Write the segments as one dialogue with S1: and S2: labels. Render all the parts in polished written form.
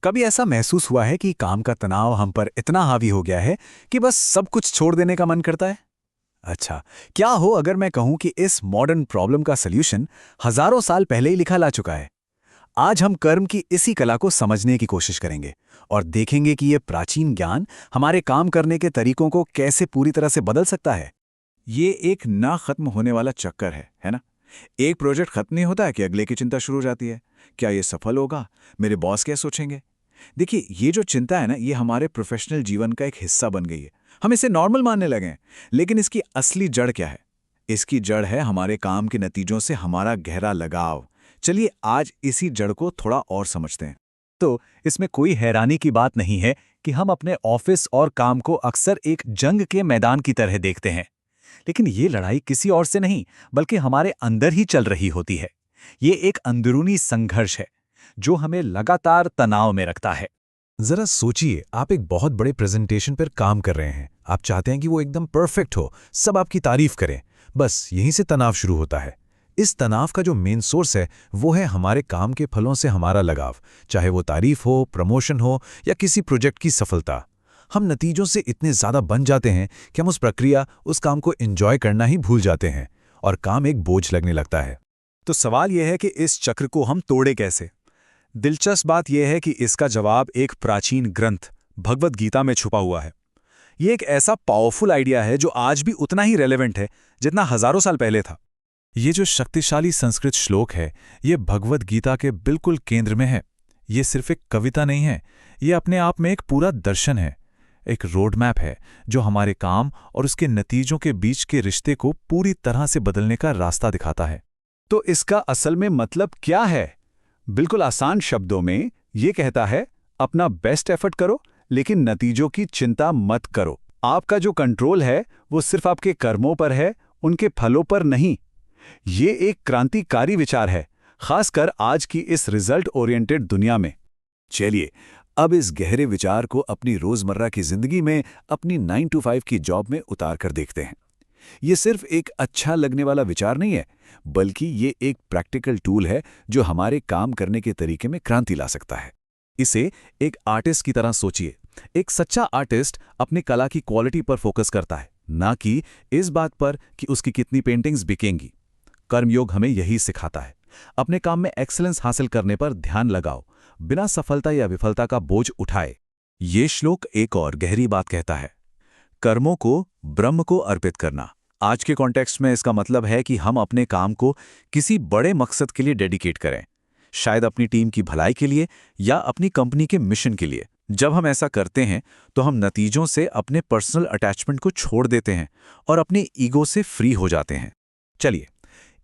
S1: कभी ऐसा महसूस हुआ है कि काम का तनाव हम पर इतना हावी हो गया है कि बस सब कुछ छोड़ देने का मन करता है? अच्छा, क्या हो अगर मैं कहूं कि इस मॉडर्न प्रॉब्लम का सल्यूशन हजारों साल पहले ही लिखा ला चुका है। आज हम कर्म की इसी कला को समझने की कोशिश करेंगे और देखेंगे कि ये प्राचीन ज्ञान हमारे काम करने के तरीकों को कैसे पूरी तरह से बदल सकता है।
S2: ये एक ना खत्म होने वाला चक्कर है ना? एक प्रोजेक्ट खत्म नहीं होता है कि अगले की चिंता शुरू हो जाती है। क्या ये सफल होगा? मेरे बॉस क्या सोचेंगे? देखिए, ये जो चिंता है ना, ये हमारे प्रोफेशनल जीवन का एक हिस्सा बन गई है। हम इसे नॉर्मल मानने लगे हैं। लेकिन इसकी असली जड़ क्या है? इसकी जड़ है हमारे काम के नतीजों से हमारा गहरा लगाव। चलिए आज इसी जड़ को थोड़ा और समझते हैं।
S1: तो इसमें कोई हैरानी की बात नहीं है कि हम अपने ऑफिस और काम को अक्सर एक जंग के मैदान की तरह देखते हैं। लेकिन ये लड़ाई किसी और से नहीं, बल्कि हमारे अंदर ही चल रही होती है। ये एक अंदरूनी संघर्ष है जो हमें लगातार तनाव में रखता है।
S3: जरा सोचिए, आप एक बहुत बड़े प्रेजेंटेशन पर काम कर रहे हैं। आप चाहते हैं कि वो एकदम परफेक्ट हो, सब आपकी तारीफ करें। बस यहीं से तनाव शुरू होता है। इस तनाव का जो मेन सोर्स है वो है हमारे काम के फलों से हमारा लगाव, चाहे वो तारीफ हो, प्रमोशन हो या किसी प्रोजेक्ट की सफलता। हम नतीजों से इतने ज्यादा बन जाते हैं कि हम उस प्रक्रिया, उस काम को एंजॉय करना ही भूल जाते हैं और काम एक बोझ लगने लगता है।
S1: तो सवाल यह है कि इस चक्र को हम तोड़े कैसे? दिलचस्प बात यह है कि इसका जवाब एक प्राचीन ग्रंथ भगवद गीता में छुपा हुआ है। ये एक ऐसा पावरफुल आइडिया है जो आज भी उतना ही रेलेवेंट है जितना हजारों साल पहले था।
S3: ये जो शक्तिशाली संस्कृत श्लोक है, ये भगवद गीता के बिल्कुल केंद्र में है। ये सिर्फ एक कविता नहीं है, ये अपने आप में एक पूरा दर्शन है, एक रोड मैप है जो हमारे काम और उसके नतीजों के बीच के रिश्ते को पूरी तरह से बदलने का रास्ता दिखाता है।
S1: तो इसका असल में मतलब क्या है? बिल्कुल आसान शब्दों में ये कहता है, अपना बेस्ट एफर्ट करो लेकिन नतीजों की चिंता मत करो। आपका जो कंट्रोल है वो सिर्फ आपके कर्मों पर है, उनके फलों पर नहीं। ये एक क्रांतिकारी विचार है, खासकर आज की इस रिजल्ट ओरिएंटेड दुनिया में।
S2: चलिए अब इस गहरे विचार को अपनी रोजमर्रा की जिंदगी में, अपनी 9 to 5 की जॉब में उतार कर देखते हैं। ये सिर्फ एक अच्छा लगने वाला विचार नहीं है, बल्कि ये एक प्रैक्टिकल टूल है जो हमारे काम करने के तरीके में क्रांति ला सकता है।
S3: इसे एक आर्टिस्ट की तरह सोचिए। एक सच्चा आर्टिस्ट अपनी कला की क्वालिटी पर फोकस करता है, ना कि इस बात पर कि उसकी कितनी पेंटिंग्स बिकेंगी। कर्मयोग हमें यही सिखाता है। अपने काम में एक्सीलेंस हासिल करने पर ध्यान लगाओ, बिना सफलता या विफलता का बोझ उठाए।
S2: ये श्लोक एक और गहरी बात कहता है, कर्मों को ब्रह्म को अर्पित करना। आज के कॉन्टेक्स्ट में इसका मतलब है कि हम अपने काम को किसी बड़े मकसद के लिए डेडिकेट करें, शायद अपनी टीम की भलाई के लिए या अपनी कंपनी के मिशन के लिए। जब हम ऐसा करते हैं तो हम नतीजों से अपने पर्सनल अटैचमेंट को छोड़ देते हैं और अपने ईगो से फ्री हो जाते हैं।
S3: चलिए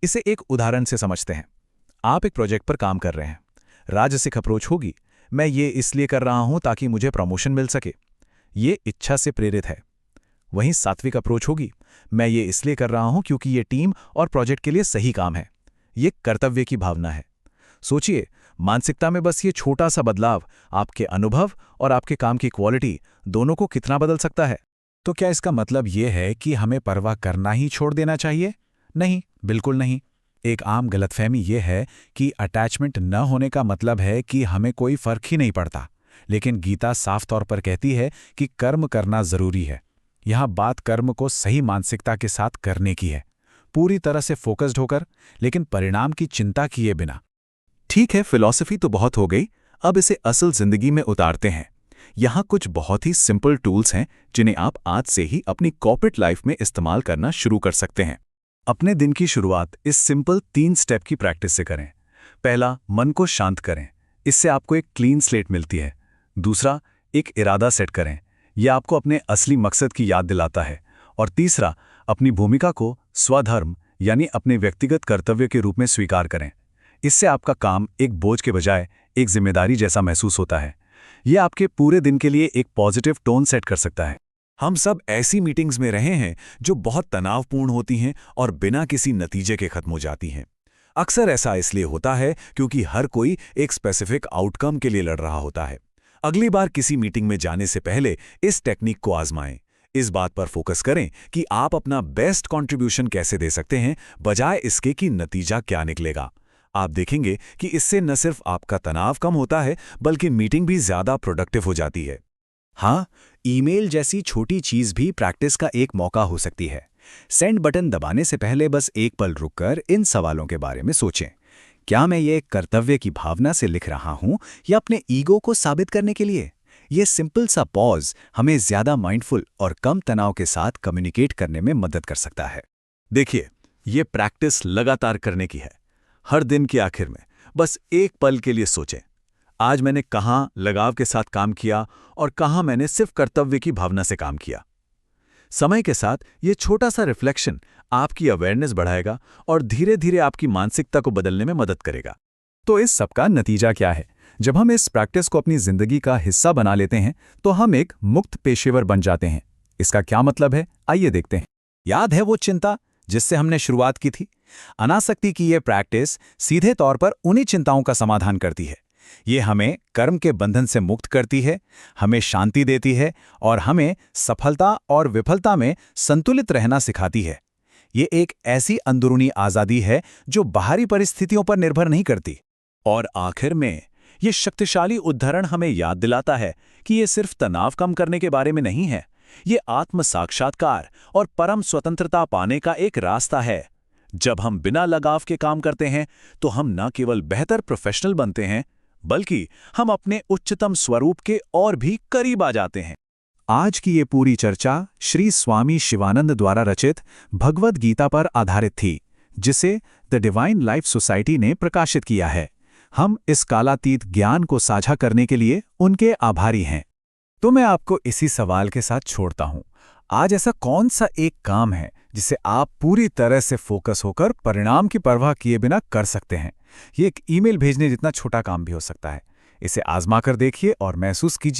S3: इसे एक उदाहरण से समझते हैं। आप एक प्रोजेक्ट पर काम कर रहे हैं। राजसिक अप्रोच होगी, मैं ये इसलिए कर रहा हूं ताकि मुझे प्रमोशन मिल सके। ये इच्छा से प्रेरित है। वहीं सात्विक अप्रोच होगी, मैं ये इसलिए कर रहा हूं क्योंकि ये टीम और प्रोजेक्ट के लिए सही काम है। ये कर्तव्य की भावना है। सोचिए, मानसिकता में बस ये छोटा सा बदलाव आपके अनुभव और आपके काम की क्वालिटी दोनों को कितना बदल सकता है। तो क्या इसका मतलब ये है कि हमें परवाह करना ही छोड़ देना चाहिए? नहीं, बिल्कुल नहीं। एक आम गलतफहमी ये है कि अटैचमेंट न होने का मतलब है कि हमें कोई फर्क ही नहीं पड़ता। लेकिन गीता साफ तौर पर कहती है कि कर्म करना जरूरी है। यहां बात कर्म को सही मानसिकता के साथ करने की है, पूरी तरह से फोकस्ड होकर, लेकिन परिणाम की चिंता किए बिना।
S2: ठीक है, फिलॉसफी तो बहुत हो गई, अब इसे असल जिंदगी में उतारते हैं। यहाँ कुछ बहुत ही सिंपल टूल्स हैं जिन्हें आप आज से ही अपनी कॉर्पोरेट लाइफ में इस्तेमाल करना शुरू कर सकते हैं।
S1: अपने दिन की शुरुआत इस सिंपल 3 स्टेप की प्रैक्टिस से करें। पहला, मन को शांत करें, इससे आपको एक क्लीन स्लेट मिलती है। दूसरा, एक इरादा सेट करें, यह आपको अपने असली मकसद की याद दिलाता है। और तीसरा, अपनी भूमिका को स्वधर्म यानी अपने व्यक्तिगत कर्तव्य के रूप में स्वीकार करें। इससे आपका काम एक बोझ के बजाय एक जिम्मेदारी जैसा महसूस होता है। यह आपके पूरे दिन के लिए एक पॉजिटिव टोन सेट कर सकता है।
S2: हम सब ऐसी मीटिंग्स में रहे हैं जो बहुत तनावपूर्ण होती हैं और बिना किसी नतीजे के खत्म हो जाती हैं। अक्सर ऐसा इसलिए होता है क्योंकि हर कोई एक स्पेसिफिक आउटकम के लिए लड़ रहा होता है। अगली बार किसी मीटिंग में जाने से पहले इस टेक्निक को आजमाएं। इस बात पर फोकस करें कि आप अपना बेस्ट कंट्रीब्यूशन कैसे दे सकते हैं, बजाय इसके कि नतीजा क्या निकलेगा।
S3: आप देखेंगे कि इससे न सिर्फ आपका तनाव कम होता है बल्कि मीटिंग भी ज़्यादा प्रोडक्टिव हो जाती है। हाँ, ईमेल जैसी छोटी चीज़ भी प्रैक्टिस का एक मौका हो सकती है। सेंड बटन दबाने से पहले बस एक पल रुककर इन सवालों के बारे में सोचें। क्या मैं ये कर्तव्य की भावना से लिख रहा हूं या अपने ईगो को साबित करने के लिए? ये सिंपल सा पॉज हमें ज़्यादा माइंडफुल और कम तनाव के साथ कम्युनिकेट करने में मदद कर सकता है। देखिए, ये प्रैक्टिस लगातार करने की है। हर दिन के आखिर में बस एक पल के लिए सोचें, आज मैंने कहाँ लगाव के साथ काम किया और कहाँ मैंने सिर्फ कर्तव्य की भावना से काम किया। समय के साथ ये छोटा सा रिफ्लेक्शन आपकी अवेयरनेस बढ़ाएगा और धीरे धीरे आपकी मानसिकता को बदलने में मदद करेगा।
S1: तो इस सब का नतीजा क्या है? जब हम इस प्रैक्टिस को अपनी जिंदगी का हिस्सा बना लेते हैं तो हम एक मुक्त पेशेवर बन जाते हैं। इसका क्या मतलब है, आइए देखते हैं। याद है वो चिंता जिससे हमने शुरुआत की थी? अनासक्ति की ये प्रैक्टिस सीधे तौर पर उन्हीं चिंताओं का समाधान करती है। ये हमें कर्म के बंधन से मुक्त करती है, हमें शांति देती है और हमें सफलता और विफलता में संतुलित रहना सिखाती है। ये एक ऐसी अंदरूनी आज़ादी है जो बाहरी परिस्थितियों पर निर्भर नहीं करती। और आखिर में ये शक्तिशाली उदाहरण हमें याद दिलाता है कि ये सिर्फ तनाव कम करने के बारे में नहीं है, ये आत्म साक्षात्कार और परम स्वतंत्रता पाने का एक रास्ता है। जब हम बिना लगाव के काम करते हैं तो हम न केवल बेहतर प्रोफेशनल बनते हैं बल्कि हम अपने उच्चतम स्वरूप के और भी करीब आ जाते हैं।
S2: आज की ये पूरी चर्चा श्री स्वामी शिवानंद द्वारा रचित भगवद गीता पर आधारित थी, जिसे द डिवाइन लाइफ सोसाइटी ने प्रकाशित किया है। हम इस कालातीत ज्ञान को साझा करने के लिए उनके आभारी हैं।
S1: तो मैं आपको इसी सवाल के साथ छोड़ता हूं। आज ऐसा कौन सा एक काम है जिसे आप पूरी तरह से फोकस होकर परिणाम की परवाह किए बिना कर सकते हैं? ये एक ईमेल भेजने जितना छोटा काम भी हो सकता है। इसे आजमा कर देखिए और महसूस कीजिए